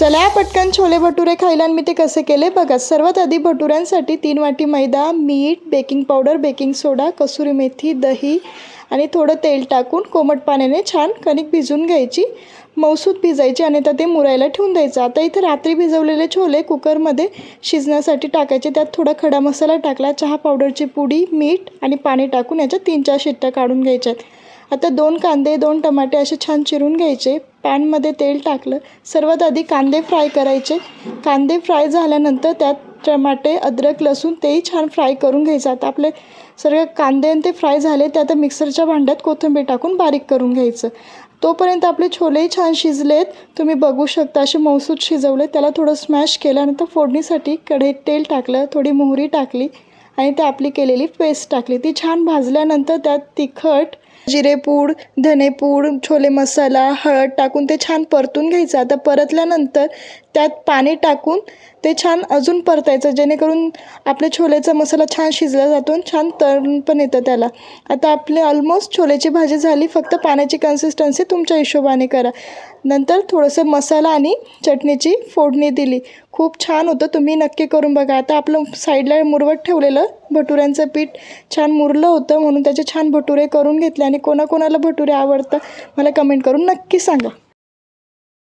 चला पटकन छोले भटुरे खायला आणि मी ते कसे केले बघा। सर्वात आधी भटुऱ्यांसाठी 3 वाटी मैदा, मीठ, बेकिंग पावडर, बेकिंग सोडा, कसुरी मेथी, दही आणि थोडं तेल टाकून कोमट पाण्याने छान कणिक भिजवून घ्यायची, मऊसूत भिजायची आणि आता ते मुरायला ठेवून द्यायचं। आता इथे रात्री भिजवलेले छोले कुकरमध्ये शिजण्यासाठी टाकायचे। त्यात थोडा खडा मसाला टाकला, चहा पावडरची पुडी, मीठ आणि पाणी टाकून याच्या 3-4 शिट्ट्या काढून घ्यायच्यात। आता 2 कांदे 2 टमाटे असे छान चिरून घ्यायचे। पॅनमध्ये तेल टाकलं, सर्वात आधी कांदे फ्राय करायचे। कांदे फ्राय झाल्यानंतर त्यात टमाटे, अद्रक, लसूण तेही छान फ्राय करून घ्यायचं। आता आपले सर्व कांदे आणि ते फ्राय झाले, ते आता मिक्सरच्या भांड्यात कोथिंबीर टाकून बारीक करून घ्यायचं। तोपर्यंत आपले छोलेही छान शिजलेत, तुम्ही बघू शकता असे मऊसूत शिजवले। त्याला थोडं स्मॅश केल्यानंतर फोडणीसाठी कढईत तेल टाकलं, थोडी मोहरी टाकली आणि ते आपली केलेली पेस्ट टाकली। ती छान भाजल्यानंतर त्यात तिखट, जिरेपूड, धनेपूड, छोले मसाला, हळद टाकून ते छान परतून घ्यायचं। आता परतल्यानंतर त्यात पाणी टाकून ते छान अजून परतायचं, जेणेकरून आपल्या छोलेचा मसाला छान शिजला जातो आणि छान तळून पण येतं त्याला। आता आपले ऑलमोस्ट छोलेची भाजी झाली, फक्त पाण्याची कन्सिस्टन्सी तुमच्या हिशोबाने करा। नंतर थोडंसं मसाला आणि चटणीची फोडणी दिली, खूप छान होतं, तुम्ही नक्की करून बघा। आता आपलं साईडला मुरवत ठेवलेलं भटुऱ्यांचं पीठ छान मुरलं होतं, म्हणून त्याचे छान भटुरे करून घेतले आणि कोणाकोणाला भटुरे आवडतं मला कमेंट करून नक्की सांगा।